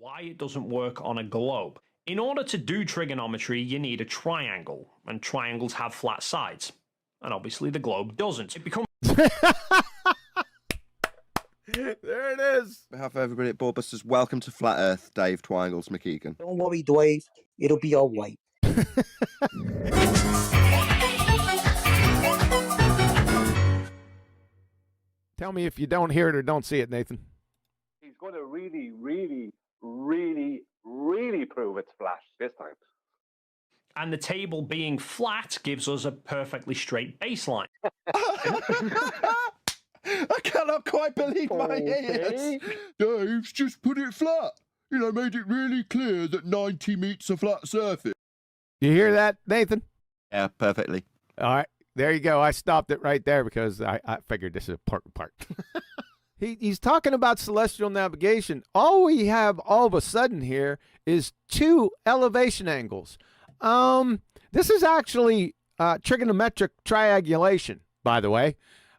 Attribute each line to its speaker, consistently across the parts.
Speaker 1: why it doesn't work on a globe. In order to do trigonometry, you need a triangle, and triangles have flat sides. And obviously the globe doesn't. It becomes...
Speaker 2: There it is.
Speaker 3: On behalf of everybody at BALLBUSTERS, welcome to Flat Earth, Dave Twiangles McKeegan.
Speaker 4: Don't worry, Dave. It'll be all right.
Speaker 2: Tell me if you don't hear it or don't see it, Nathan.
Speaker 5: He's going to really prove it's flat this time.
Speaker 1: And the table being flat gives us a perfectly straight baseline.
Speaker 3: I cannot quite believe my ears. Dave's just put it flat. You know, made it really clear that 90 meets a flat surface.
Speaker 2: You hear that, Nathan?
Speaker 3: Yeah, perfectly.
Speaker 2: All right. There you go. I stopped it right there because I figured this is a part. He's talking about celestial navigation. All we have all of a sudden here is two elevation angles. This is actually trigonometric triangulation, by the way.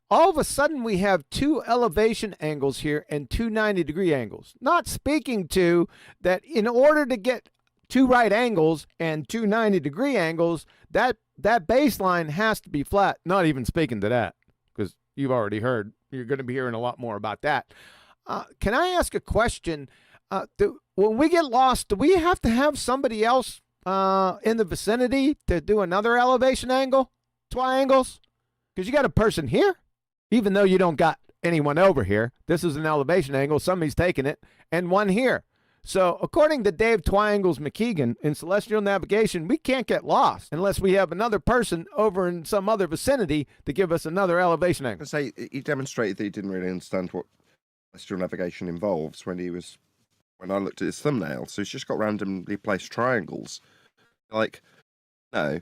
Speaker 2: All of a sudden we have two elevation angles here and two 90-degree angles. Not speaking to that in order to get two right angles and two 90-degree angles, that baseline has to be flat. Not even speaking to that, because you've already heard. You're going to be hearing a lot more about that. Can I ask a question? When we get lost, do we have to have somebody else in the vicinity to do another elevation angle? Twiangles? Because you got a person here, even though you don't got anyone over here. This is an elevation angle. Somebody's taking it, and one here. So according to Dave Twiangles McKeegan, in celestial navigation, we can't get lost unless we have another person over in some other vicinity to give us another elevation angle.
Speaker 3: I say he demonstrated that he didn't really understand what celestial navigation involves when I looked at his thumbnail. So he's just got randomly placed triangles. Like, no,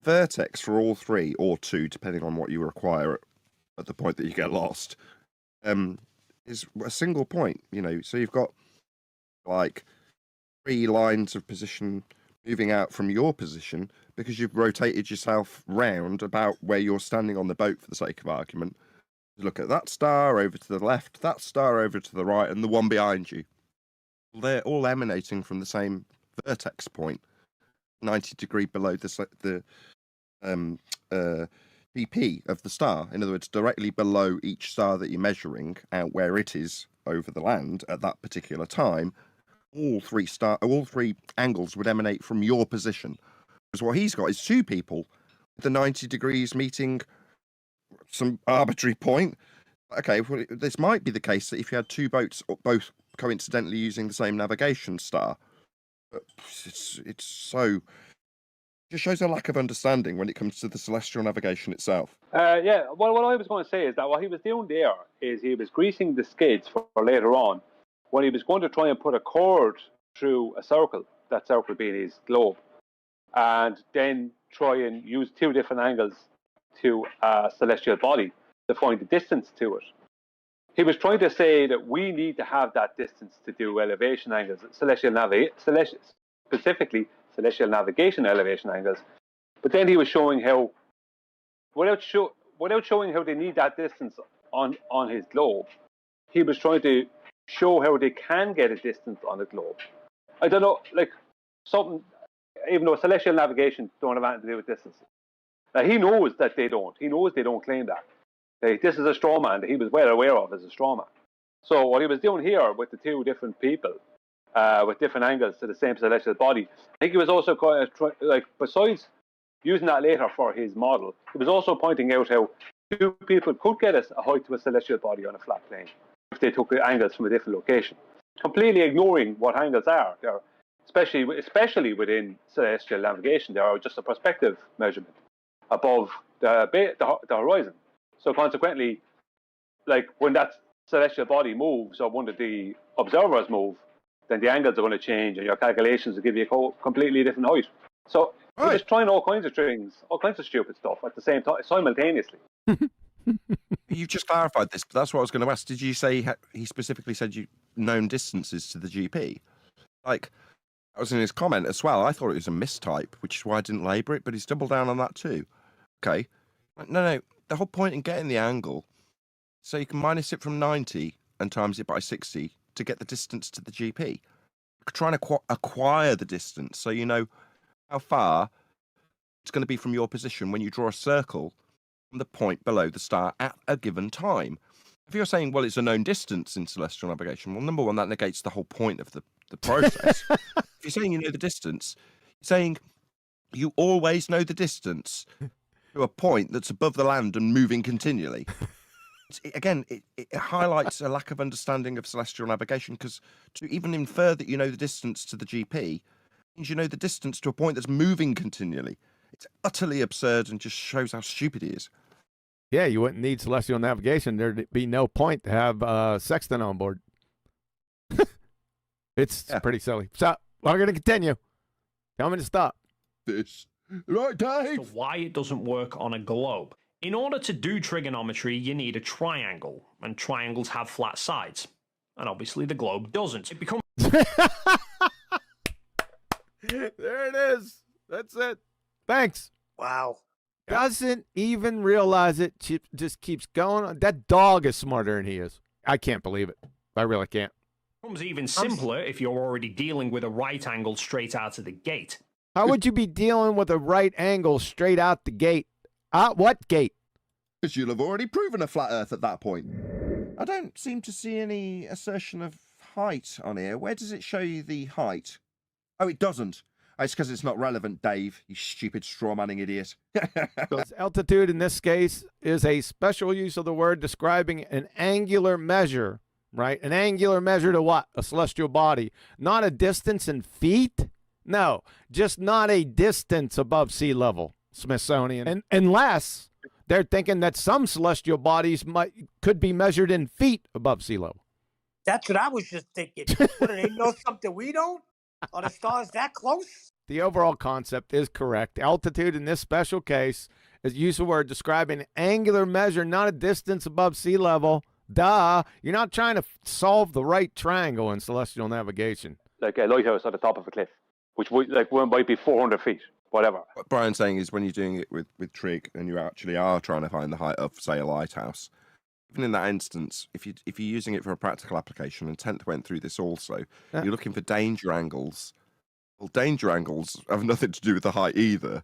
Speaker 3: vertex for all three or two, depending on what you require at the point that you get lost, is a single point. You know, so you've got like 3 lines of position moving out from your position because you've rotated yourself round about where you're standing on the boat, for the sake of argument. Look at that star over to the left, that star over to the right, and the one behind you. They're all emanating from the same vertex point, 90 degree below the BP of the star. In other words, directly below each star that you're measuring out where it is over the land at that particular time. All three angles would emanate from your position. Because what he's got is 2 people with the 90 degrees meeting some arbitrary point. Okay, well, this might be the case that if you had 2 boats both coincidentally using the same navigation star, but it's so just shows a lack of understanding when it comes to the celestial navigation itself.
Speaker 5: Yeah, well, what I was going to say is that what he was doing there is he was greasing the skids for later on when he was going to try and put a cord through a circle, that circle being his globe, and then try and use 2 different angles to a celestial body to find the distance to it. He was trying to say that we need to have that distance to do elevation angles, specifically celestial navigation elevation angles. But then he was showing how, without showing how they need that distance on his globe, he was trying to show how they can get a distance on the globe. I don't know, like something, even though celestial navigation don't have anything to do with distance. Now, he knows that they don't. He knows they don't claim that. Like, this is a straw man that he was well aware of as a straw man. So what he was doing here with the 2 different people, with different angles to the same celestial body, I think he was also besides using that later for his model, he was also pointing out how 2 people could get us a height to a celestial body on a flat plane if they took the angles from a different location, completely ignoring what angles are. They're especially within celestial navigation, they are just a perspective measurement above the horizon. So consequently, like when that celestial body moves or one of the observers move, then the angles are going to change and your calculations will give you a completely different height. So you're just trying all kinds of things, all kinds of stupid stuff at the same time, simultaneously.
Speaker 3: You've just clarified this, but that's what I was going to ask. Did you say he specifically said you known distances to the GP? Like, that was in his comment as well. I thought it was a mistype, which is why I didn't labour it, but he's doubled down on that too. Okay. No. The whole point in getting the angle, so you can minus it from 90 and times it by 60 to get the distance to the GP. trying to acquire the distance, so you know how far it's going to be from your position when you draw a circle from the point below the star at a given time. If you're saying, well, it's a known distance in celestial navigation, well, number one, that negates the whole point of the process. If you're saying you know the distance, you're saying you always know the distance to a point that's above the land and moving continually. It highlights a lack of understanding of celestial navigation, because to even infer that you know the distance to the GP means you know the distance to a point that's moving continually. It's utterly absurd and just shows how stupid he is.
Speaker 2: Yeah, you wouldn't need celestial navigation. There'd be no point to have sextant on board. It's pretty silly. So we're going to continue. Tell me to stop.
Speaker 3: This. Right, Dave?
Speaker 1: So why it doesn't work on a globe. In order to do trigonometry, you need a triangle, and triangles have flat sides. And obviously the globe doesn't. It becomes...
Speaker 2: There it is. That's it. Thanks.
Speaker 4: Wow.
Speaker 2: Doesn't even realize it. Just keeps going on. That dog is smarter than he is. I can't believe it. I really can't.
Speaker 1: becomes even simpler if you're already dealing with a right angle straight out of the gate.
Speaker 2: How would you be dealing with a right angle straight out the gate? What gate?
Speaker 3: Because you'll have already proven a flat Earth at that point. I don't seem to see any assertion of height on here. Where does it show you the height? Oh, it doesn't. It's because it's not relevant, Dave, you stupid straw-manning idiot.
Speaker 2: Because altitude in this case is a special use of the word describing an angular measure, right? An angular measure to what? A celestial body. Not a distance in feet? No, just not a distance above sea level, Smithsonian. And unless they're thinking that some celestial bodies could be measured in feet above sea level.
Speaker 4: That's what I was just thinking. What, do they know something we don't? Are the stars that close?
Speaker 2: The overall concept is correct. Altitude in this special case is use of word describing an angular measure, not a distance above sea level. Duh. You're not trying to solve the right triangle in celestial navigation.
Speaker 5: Like a lighthouse at the top of a cliff, which one might be 400 feet, whatever.
Speaker 3: What Brian's saying is when you're doing it with trig and you actually are trying to find the height of, say, a lighthouse, even in that instance, if you're using it for a practical application, and 10th went through this also, you're looking for danger angles. Well, danger angles have nothing to do with the height either.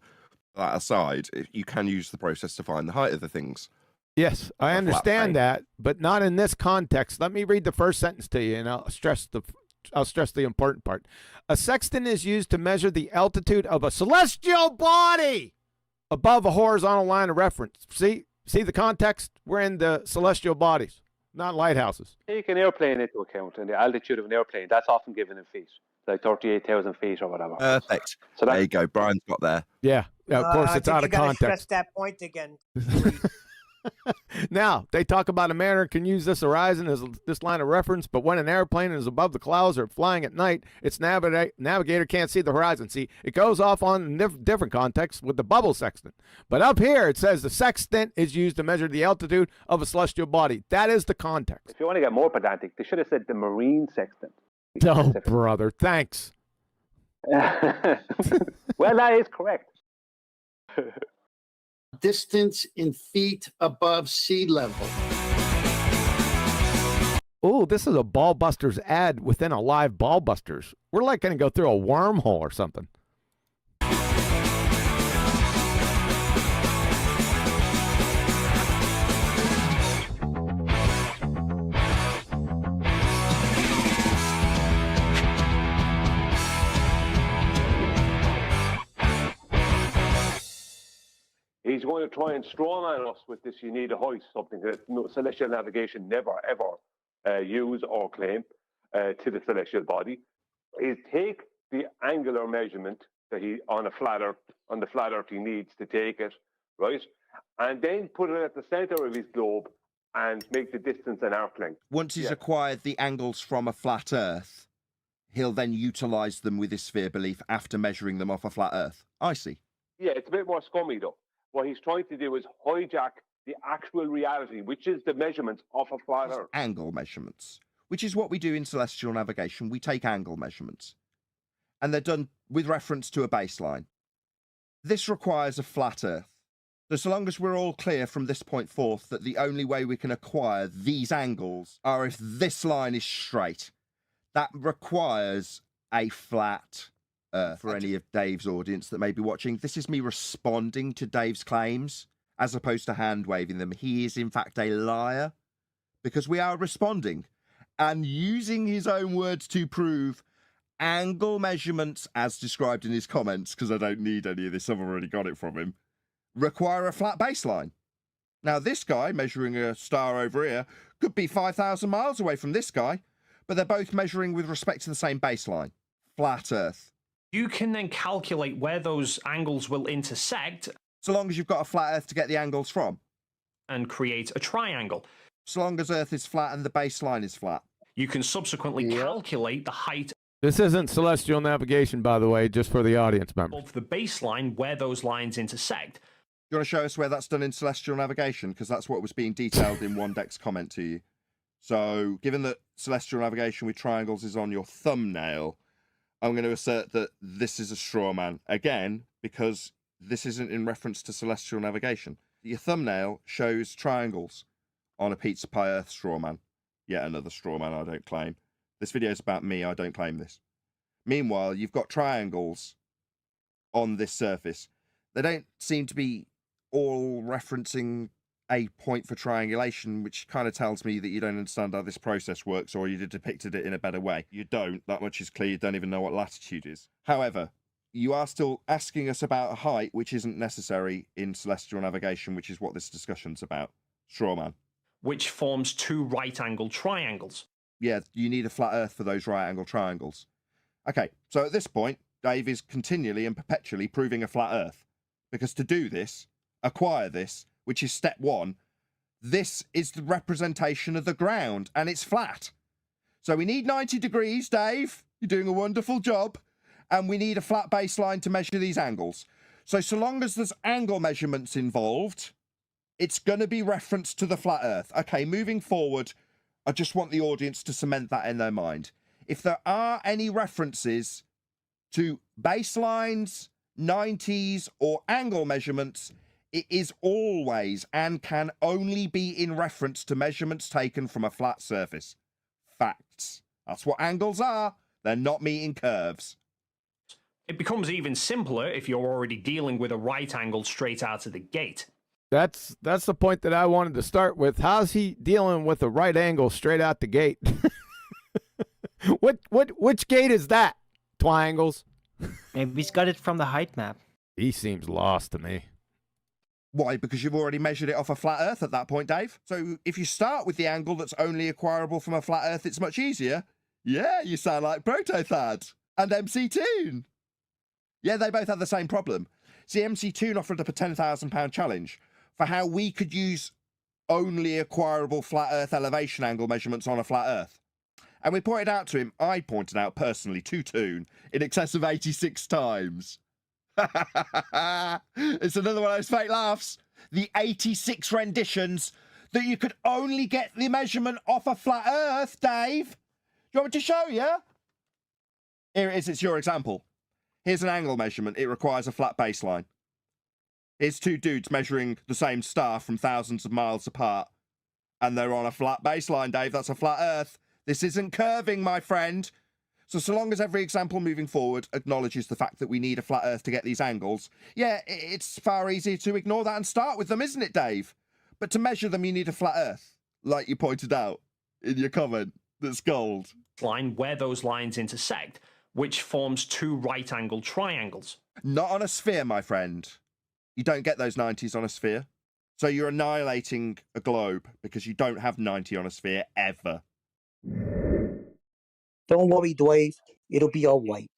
Speaker 3: That aside, you can use the process to find the height of the things.
Speaker 2: Yes, I understand that, but not in this context. Let me read the first sentence to you, and I'll stress the important part. A sextant is used to measure the altitude of a celestial body above a horizontal line of reference. See the context? We're in the celestial bodies, not lighthouses.
Speaker 5: Take an airplane into account, and the altitude of an airplane, that's often given in feet, like 38,000 feet or whatever.
Speaker 3: Perfect.
Speaker 5: So
Speaker 3: there you go. Brian's got there.
Speaker 2: Yeah, of course, it's out of context.
Speaker 4: Stress that point again.
Speaker 2: Now, they talk about a mariner can use this horizon as this line of reference, but when an airplane is above the clouds or flying at night, its navigator can't see the horizon. See, it goes off on different contexts with the bubble sextant. But up here, it says the sextant is used to measure the altitude of a celestial body. That is the context.
Speaker 5: If you want to get more pedantic, they should have said the marine sextant.
Speaker 2: Oh, brother, thanks.
Speaker 5: Well, that is correct.
Speaker 6: Distance in feet above sea level.
Speaker 2: Oh, this is a BALLBUSTERS ad within a live BALLBUSTERS. We're like going to go through a wormhole or something.
Speaker 5: He's going to try and strawman us with this. You need a hoist, something that celestial navigation never ever use or claim to the celestial body. Is take the angular measurement that he on the flat Earth he needs to take it, right, and then put it at the center of his globe and make the distance an arc length.
Speaker 3: Once he's acquired the angles from a flat Earth, he'll then utilize them with his sphere belief after measuring them off a flat Earth. I see.
Speaker 5: Yeah, it's a bit more scummy though. What he's trying to do is hijack the actual reality, which is the measurements of a flat Earth.
Speaker 3: Angle measurements, which is what we do in celestial navigation. We take angle measurements, and they're done with reference to a baseline. This requires a flat Earth. So long as we're all clear from this point forth that the only way we can acquire these angles are if this line is straight, that requires a flat Earth. For any of Dave's audience that may be watching, this is me responding to Dave's claims as opposed to hand waving them. He is in fact a liar because we are responding and using his own words to prove angle measurements as described in his comments, because I don't need any of this, I've already got it from him, require a flat baseline. Now this guy measuring a star over here could be 5,000 miles away from this guy, but they're both measuring with respect to the same baseline, flat Earth.
Speaker 1: You can then calculate where those angles will intersect
Speaker 3: So long as you've got a flat Earth to get the angles from.
Speaker 1: and create a triangle.
Speaker 3: So long as Earth is flat and the baseline is flat.
Speaker 1: You can subsequently calculate the height
Speaker 2: This isn't celestial navigation, by the way, just for the audience members.
Speaker 1: of the baseline where those lines intersect.
Speaker 3: You want to show us where that's done in celestial navigation? Because that's what was being detailed in Wandek's comment to you. So, given that celestial navigation with triangles is on your thumbnail, I'm going to assert that this is a straw man. Again, because this isn't in reference to celestial navigation. Your thumbnail shows triangles on a pizza pie Earth straw man. Yet another straw man I don't claim. This video is about me, I don't claim this. Meanwhile, you've got triangles on this surface. They don't seem to be all referencing a point for triangulation, which kind of tells me that you don't understand how this process works, or you depicted it in a better way. You don't. That much is clear. You don't even know what latitude is. However, you are still asking us about a height, which isn't necessary in celestial navigation, which is what this discussion's about. Strawman.
Speaker 1: Which forms two right-angled triangles.
Speaker 3: Yeah, you need a flat Earth for those right-angled triangles. Okay, so at this point, Dave is continually and perpetually proving a flat Earth. Because to do this, acquire this, which is step one, this is the representation of the ground, and it's flat. So we need 90 degrees, Dave. You're doing a wonderful job. And we need a flat baseline to measure these angles. So long as there's angle measurements involved, it's going to be referenced to the flat Earth. Okay, moving forward, I just want the audience to cement that in their mind. If there are any references to baselines, 90s, or angle measurements, it is always and can only be in reference to measurements taken from a flat surface. Facts. That's what angles are. They're not meeting curves.
Speaker 1: It becomes even simpler if you're already dealing with a right angle straight out of the gate.
Speaker 2: That's the point that I wanted to start with. How's he dealing with a right angle straight out the gate? Which gate is that? Twiangles.
Speaker 7: Maybe he's got it from the height map.
Speaker 2: He seems lost to me.
Speaker 3: Why? Because you've already measured it off a flat Earth at that point, Dave. So if you start with the angle that's only acquirable from a flat Earth, it's much easier. Yeah, you sound like Protothad and MC Toon. Yeah, they both had the same problem. See, MC Toon offered up a £10,000 challenge for how we could use only acquirable flat Earth elevation angle measurements on a flat Earth. And we pointed out to him, I pointed out personally to Toon, in excess of 86 times. It's another one of those fake laughs. The 86 renditions that you could only get the measurement off a flat Earth, Dave. Do you want me to show you? Here it is, it's your example. Here's an angle measurement. It requires a flat baseline. Here's two dudes measuring the same star from thousands of miles apart. And they're on a flat baseline, Dave. That's a flat Earth. This isn't curving, my friend. So long as every example moving forward acknowledges the fact that we need a flat Earth to get these angles, yeah, it's far easier to ignore that and start with them, isn't it, Dave? But to measure them, you need a flat Earth, like you pointed out in your comment. That's gold.
Speaker 1: Line where those lines intersect, which forms two right-angled triangles.
Speaker 3: Not on a sphere, my friend. You don't get those 90s on a sphere. So you're annihilating a globe because you don't have 90 on a sphere ever.
Speaker 4: Don't worry, Dave. It'll be all right.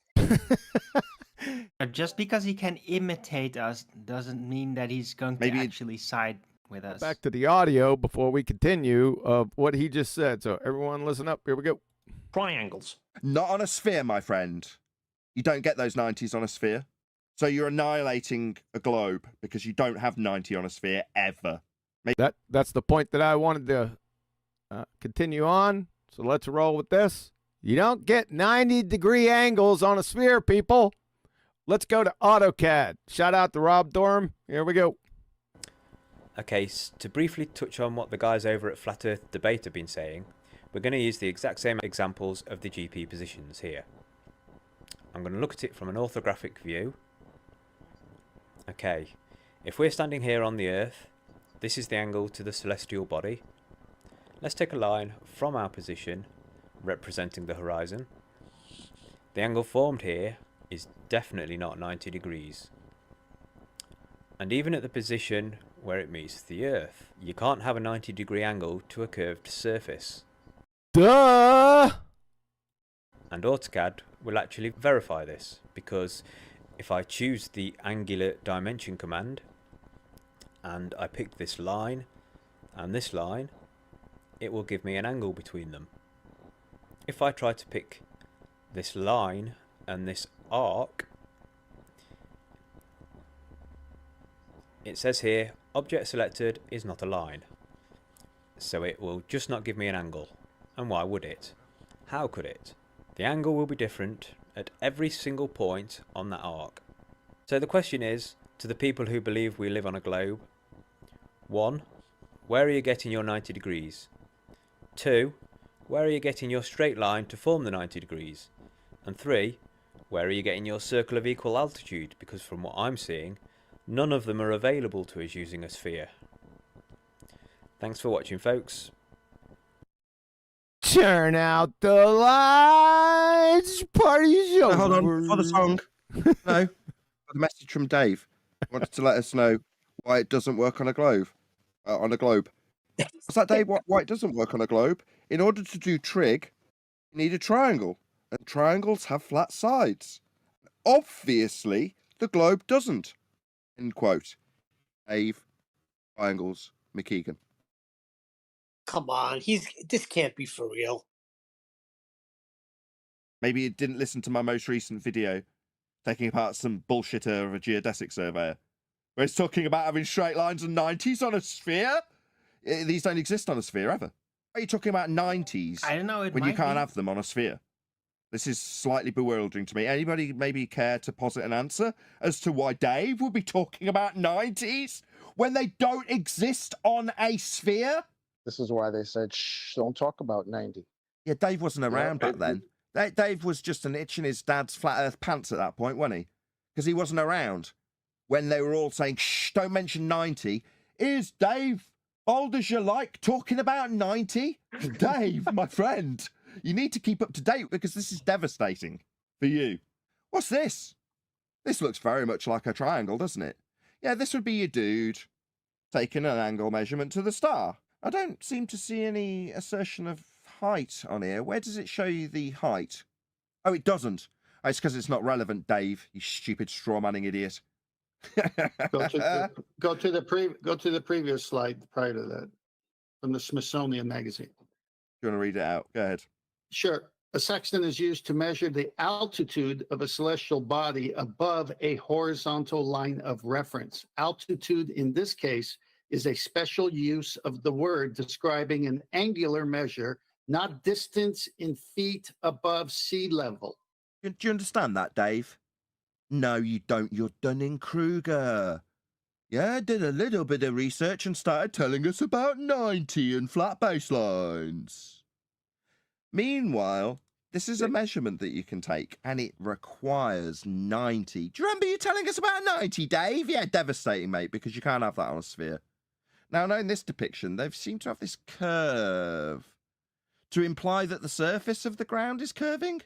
Speaker 7: Just because he can imitate us doesn't mean that he's going to actually side with us.
Speaker 2: Back to the audio before we continue of what he just said. So everyone listen up. Here we go.
Speaker 1: Triangles.
Speaker 3: Not on a sphere, my friend. You don't get those 90s on a sphere. So you're annihilating a globe because you don't have 90 on a sphere ever.
Speaker 2: That's the point that I wanted to continue on. So let's roll with this. You don't get 90-degree angles on a sphere, people. Let's go to AutoCAD. Shout out to Rob Dorham. Here we go.
Speaker 8: Okay, to briefly touch on what the guys over at Flat Earth Debate have been saying, we're going to use the exact same examples of the GP positions here. I'm going to look at it from an orthographic view. Okay, if we're standing here on the Earth, this is the angle to the celestial body. Let's take a line from our position, representing the horizon. The angle formed here is definitely not 90 degrees. And even at the position where it meets the Earth, you can't have a 90-degree angle to a curved surface.
Speaker 2: Duh!
Speaker 8: And AutoCAD will actually verify this, because if I choose the angular dimension command and I pick this line and this line, it will give me an angle between them. If I try to pick this line and this arc, it says here, object selected is not a line. So it will just not give me an angle. And why would it? How could it? The angle will be different at every single point on that arc. So the question is, to the people who believe we live on a globe, 1. Where are you getting your 90 degrees? 2. Where are you getting your straight line to form the 90 degrees? And 3. Where are you getting your circle of equal altitude? Because from what I'm seeing, none of them are available to us using a sphere. Thanks for watching, folks.
Speaker 2: Turn out the lights. Party's over.
Speaker 3: Hold on, for the song. No, a message from Dave. He wanted to let us know why it doesn't work on a globe. What's that, Dave? Why it doesn't work on a globe? In order to do trig, you need a triangle, and triangles have flat sides. Obviously, the globe doesn't. End quote. Dave, Twiangles, McKeegan.
Speaker 4: Come on, this can't be for real.
Speaker 3: Maybe he didn't listen to my most recent video, taking apart some bullshitter of a geodesic surveyor, where it's talking about having straight lines and 90s on a sphere. These don't exist on a sphere ever. Why are you talking about 90s
Speaker 7: I don't know.
Speaker 3: when you can't have them on a sphere? This is slightly bewildering to me. Anybody maybe care to posit an answer as to why Dave would be talking about 90s when they don't exist on a sphere?
Speaker 6: This is why they said, shh, don't talk about 90.
Speaker 3: Yeah, Dave wasn't around back then. Dave was just an itch in his dad's flat earth pants at that point, wasn't he? Because he wasn't around when they were all saying, shh, don't mention 90. Is Dave, old as you like, talking about 90? Dave, my friend, you need to keep up to date because this is devastating for you. What's this? This looks very much like a triangle, doesn't it? Yeah, this would be your dude taking an angle measurement to the star. I don't seem to see any assertion of height on here. Where does it show you the height? Oh, it doesn't. Oh, it's because it's not relevant, Dave, you stupid straw-manning idiot.
Speaker 6: Go to the previous slide prior to that, from the Smithsonian Magazine.
Speaker 3: You want to read it out? Go ahead.
Speaker 6: Sure. A sextant is used to measure the altitude of a celestial body above a horizontal line of reference. Altitude, in this case, is a special use of the word describing an angular measure, not distance in feet above sea level.
Speaker 3: Do you understand that, Dave? No, you don't. You're Dunning-Kruger. Yeah, did a little bit of research and started telling us about 90 and flat baselines. Meanwhile, this is a measurement that you can take, and it requires 90. Do you remember you telling us about 90, Dave? Yeah, devastating, mate, because you can't have that on a sphere. Now, in this depiction, they seem to have this curve to imply that the surface of the ground is curving.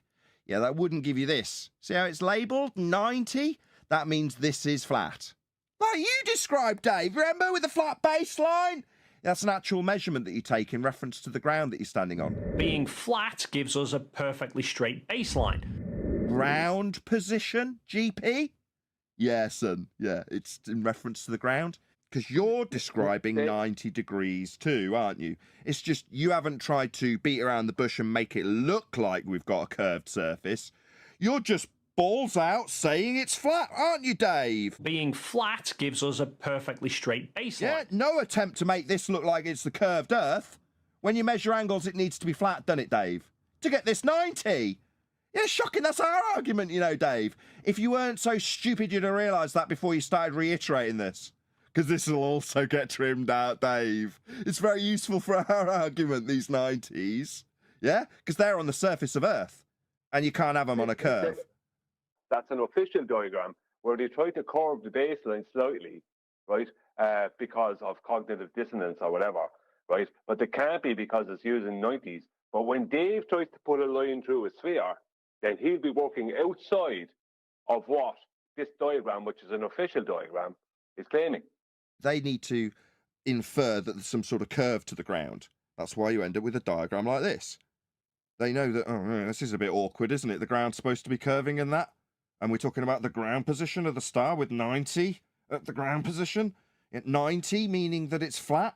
Speaker 3: Yeah, that wouldn't give you this. See how it's labelled 90? That means this is flat. Like you described, Dave, remember, with the flat baseline? That's an actual measurement that you take in reference to the ground that you're standing on.
Speaker 1: Being flat gives us a perfectly straight baseline.
Speaker 3: Ground position, GP? Yeah, son. Yeah, it's in reference to the ground. Because you're describing 90 degrees too, aren't you? It's just you haven't tried to beat around the bush and make it look like we've got a curved surface. You're just balls out saying it's flat, aren't you, Dave?
Speaker 1: Being flat gives us a perfectly straight baseline.
Speaker 3: Yeah, no attempt to make this look like it's the curved Earth. When you measure angles, it needs to be flat, doesn't it, Dave? To get this 90. Yeah, shocking. That's our argument, you know, Dave. If you weren't so stupid, you'd have realised that before you started reiterating this. Because this will also get trimmed out, Dave. It's very useful for our argument, these 90s. Yeah? Because they're on the surface of Earth. And you can't have them on a curve.
Speaker 5: that's an official diagram where they try to curve the baseline slightly, right, because of cognitive dissonance or whatever, right? But they can't be because it's using 90s. But when Dave tries to put a line through a sphere, then he'll be working outside of what this diagram, which is an official diagram, is claiming.
Speaker 3: They need to infer that there's some sort of curve to the ground. That's why you end up with a diagram like this. They know that, oh, this is a bit awkward, isn't it? The ground's supposed to be curving and that. And we're talking about the ground position of the star with 90 at the ground position. At 90, meaning that it's flat.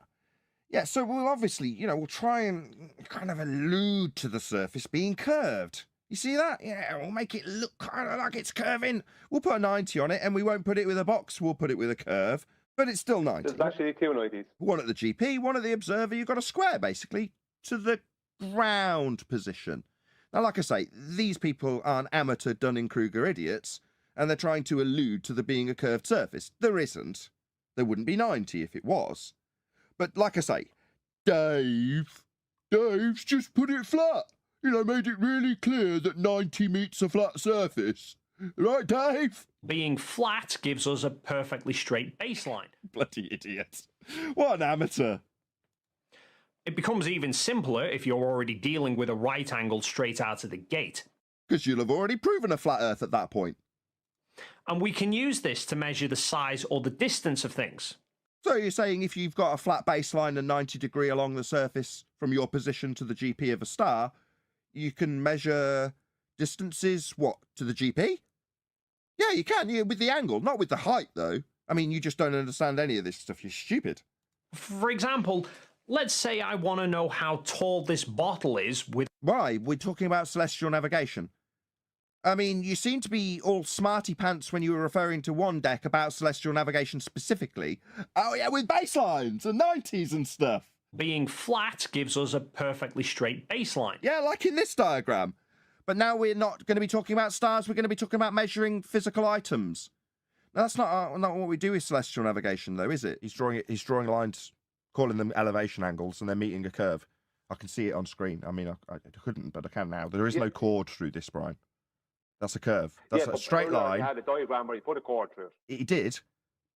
Speaker 3: Yeah, so we'll obviously, we'll try and kind of allude to the surface being curved. You see that? Yeah, we'll make it look kind of like it's curving. We'll put a 90 on it, and we won't put it with a box. We'll put it with a curve, but it's still 90.
Speaker 5: There's actually two 90s.
Speaker 3: One at the GP, one at the observer. You've got a square, basically, to the ground position. Now, like I say, these people aren't amateur Dunning-Kruger idiots, and they're trying to allude to there being a curved surface. There isn't. There wouldn't be 90 if it was. But like I say, Dave's just put it flat. Made it really clear that 90 meets a flat surface. Right, Dave?
Speaker 1: Being flat gives us a perfectly straight baseline.
Speaker 3: Bloody idiot. What an amateur.
Speaker 1: It becomes even simpler if you're already dealing with a right angle straight out of the gate.
Speaker 3: Because you'll have already proven a flat Earth at that point.
Speaker 1: And we can use this to measure the size or the distance of things.
Speaker 3: So you're saying if you've got a flat baseline and 90 degree along the surface from your position to the GP of a star, you can measure distances, to the GP? Yeah, you can, with the angle, not with the height, though. I mean, you just don't understand any of this stuff. You're stupid.
Speaker 1: For example, let's say I want to know how tall this bottle is with...
Speaker 3: Why? We're talking about celestial navigation. I mean, you seem to be all smarty pants when you were referring to one deck about celestial navigation specifically. Oh, yeah, with baselines and 90s and stuff.
Speaker 1: Being flat gives us a perfectly straight baseline.
Speaker 3: Yeah, like in this diagram. But now we're not going to be talking about stars. We're going to be talking about measuring physical items. Now, that's not what we do with celestial navigation, though, is it? He's drawing lines, calling them elevation angles, and they're meeting a curve. I can see it on screen. I mean, I couldn't, but I can now. There is no chord through this, Brian. That's a curve. That's a straight line.
Speaker 5: He had a diagram where he put a chord through it.
Speaker 3: He did,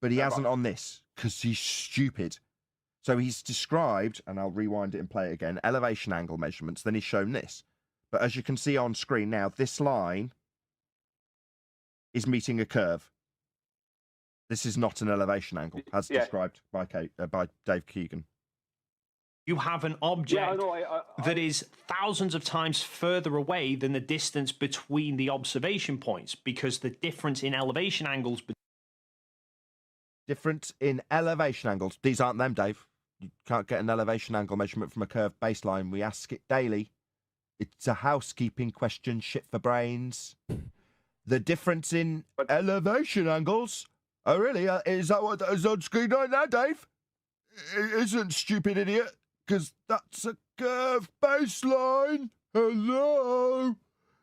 Speaker 3: but he hasn't on this because he's stupid. So he's described, and I'll rewind it and play it again, elevation angle measurements. Then he's shown this. But as you can see on screen now, this line is meeting a curve. This is not an elevation angle, as described by Dave McKeegan.
Speaker 1: You have an object that is thousands of times further away than the distance between the observation points because the difference in elevation angles...
Speaker 3: Difference in elevation angles. These aren't them, Dave. You can't get an elevation angle measurement from a curved baseline. We ask it daily. It's a housekeeping question, shit for brains. The difference in elevation angles... Oh, really? Is that what is on screen right now, Dave? It isn't, stupid idiot. Because that's a curved baseline. Hello?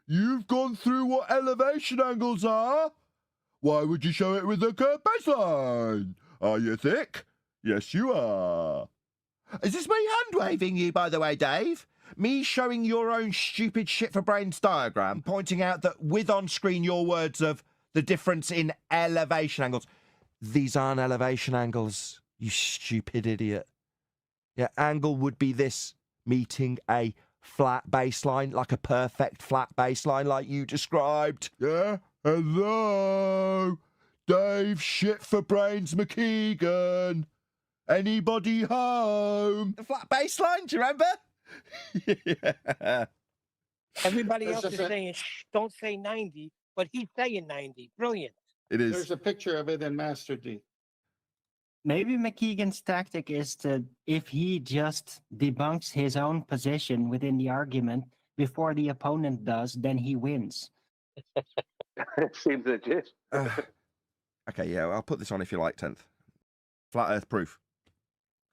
Speaker 3: You've gone through what elevation angles are? Why would you show it with a curved baseline? Are you thick? Yes, you are. Is this me hand-waving you, by the way, Dave? Me showing your own stupid shit-for-brains diagram, pointing out that with on screen your words of the difference in elevation angles. These aren't elevation angles, you stupid idiot. Yeah, angle would be this, meeting a flat baseline, like a perfect flat baseline like you described. Yeah? Hello? Dave Shit-for-Brains McKeegan. Anybody home? The flat baseline, do you remember? Yeah.
Speaker 4: Everybody else is saying, shh, don't say 90, but he's saying 90. Brilliant.
Speaker 3: It is.
Speaker 6: There's a picture of it in Master D.
Speaker 7: Maybe McKeegan's tactic is to, if he just debunks his own position within the argument before the opponent does, then he wins.
Speaker 5: It seems legit.
Speaker 3: Okay, yeah, I'll put this on if you like, 10th. Flat Earth proof.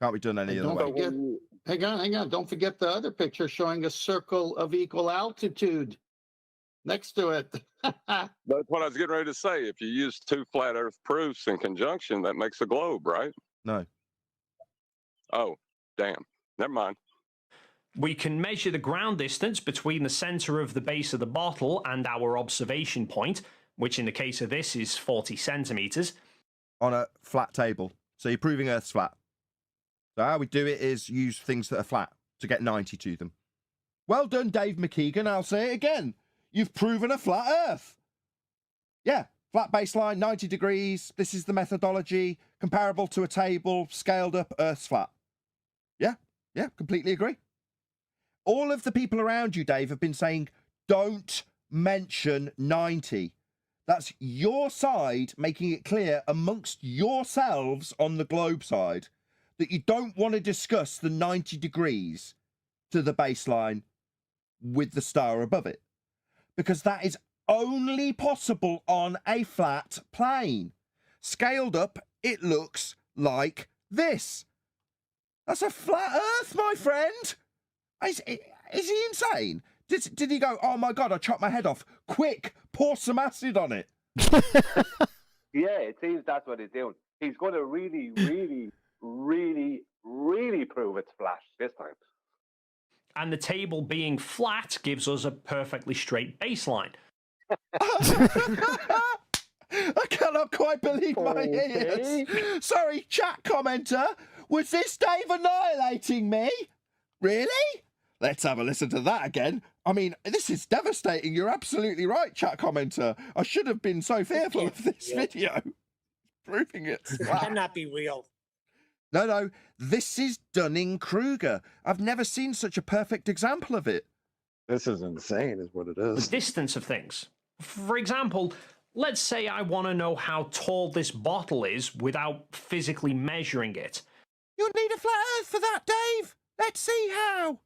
Speaker 3: Can't be done any other way.
Speaker 6: Hang on. Don't forget the other picture showing a circle of equal altitude next to it.
Speaker 9: That's what I was getting ready to say. If you use two flat Earth proofs in conjunction, that makes a globe, right?
Speaker 3: No.
Speaker 9: Oh, damn. Never mind.
Speaker 1: We can measure the ground distance between the center of the base of the bottle and our observation point. which in the case of this is 40 centimeters.
Speaker 3: On a flat table. So you're proving Earth's flat. So how we do it is use things that are flat to get 90 to them. Well done, Dave McKeegan. I'll say it again. You've proven a flat Earth. Yeah, flat baseline, 90 degrees. This is the methodology. Comparable to a table, scaled up, Earth's flat. Yeah, completely agree. All of the people around you, Dave, have been saying, don't mention 90. That's your side making it clear amongst yourselves on the globe side that you don't want to discuss the 90 degrees to the baseline with the star above it, because that is only possible on a flat plane. Scaled up, it looks like this. That's a flat Earth, my friend. Is he insane? Did he go, oh my God, I chopped my head off. Quick, pour some acid on it.
Speaker 5: Yeah, it seems that's what he's doing. He's going to really, really, really, really prove it's flat this time.
Speaker 1: And the table being flat gives us a perfectly straight baseline.
Speaker 3: I cannot quite believe my ears. Sorry, chat commenter. Was this Dave annihilating me? Really? Let's have a listen to that again. I mean, this is devastating. You're absolutely right, chat commenter. I should have been so fearful of this video. Proving it.
Speaker 4: That cannot be real.
Speaker 3: No, this is Dunning-Kruger. I've never seen such a perfect example of it.
Speaker 10: This is insane, is what it is.
Speaker 1: The distance of things. For example, let's say I want to know how tall this bottle is without physically measuring it.
Speaker 3: You'd need a flat Earth for that, Dave. Let's see how.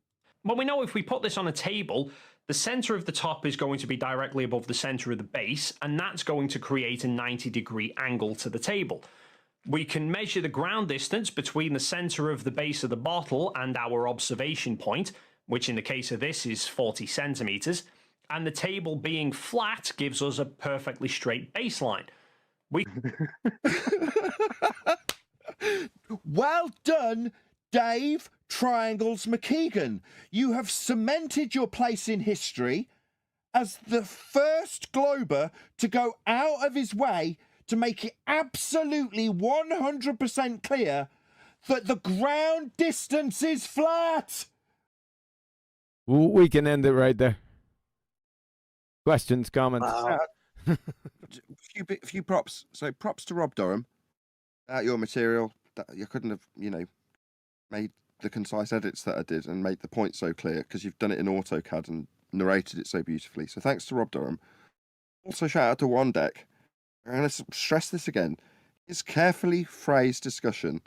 Speaker 1: Well, we know if we put this on a table, the center of the top is going to be directly above the center of the base, and that's going to create a 90-degree angle to the table. We can measure the ground distance between the center of the base of the bottle and our observation point, which in the case of this is 40 centimeters, and the table being flat gives us a perfectly straight baseline.
Speaker 3: Well done, Dave Triangles McKeegan. You have cemented your place in history as the first glober to go out of his way to make it absolutely 100% clear that the ground distance is flat.
Speaker 2: We can end it right there. Questions, comments?
Speaker 3: Few props. So props to Rob Durham. Your material, that you couldn't have, made the concise edits that I did and made the point so clear because you've done it in AutoCAD and narrated it so beautifully. So thanks to Rob Durham. Also shout out to Wandeck. I'm going to stress this again. His carefully phrased discussion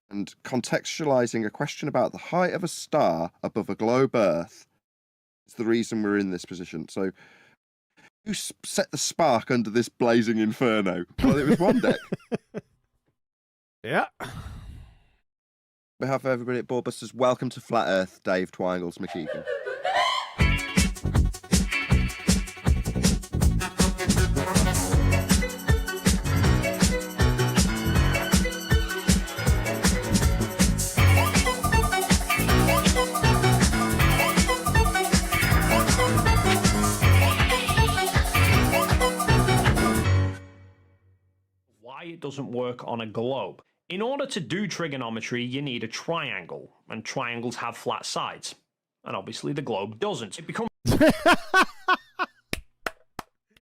Speaker 3: and contextualizing a question about the height of a star above a globe Earth is the reason we're in this position. So who set the spark under this blazing inferno? Well, it was Wandeck.
Speaker 2: Yeah.
Speaker 3: On behalf of everybody at BALLBUSTERS, welcome to Flat Earth, Dave Twiangles McKeegan.
Speaker 1: Why it doesn't work on a globe. In order to do trigonometry, you need a triangle, and triangles have flat sides. And obviously the globe doesn't. It becomes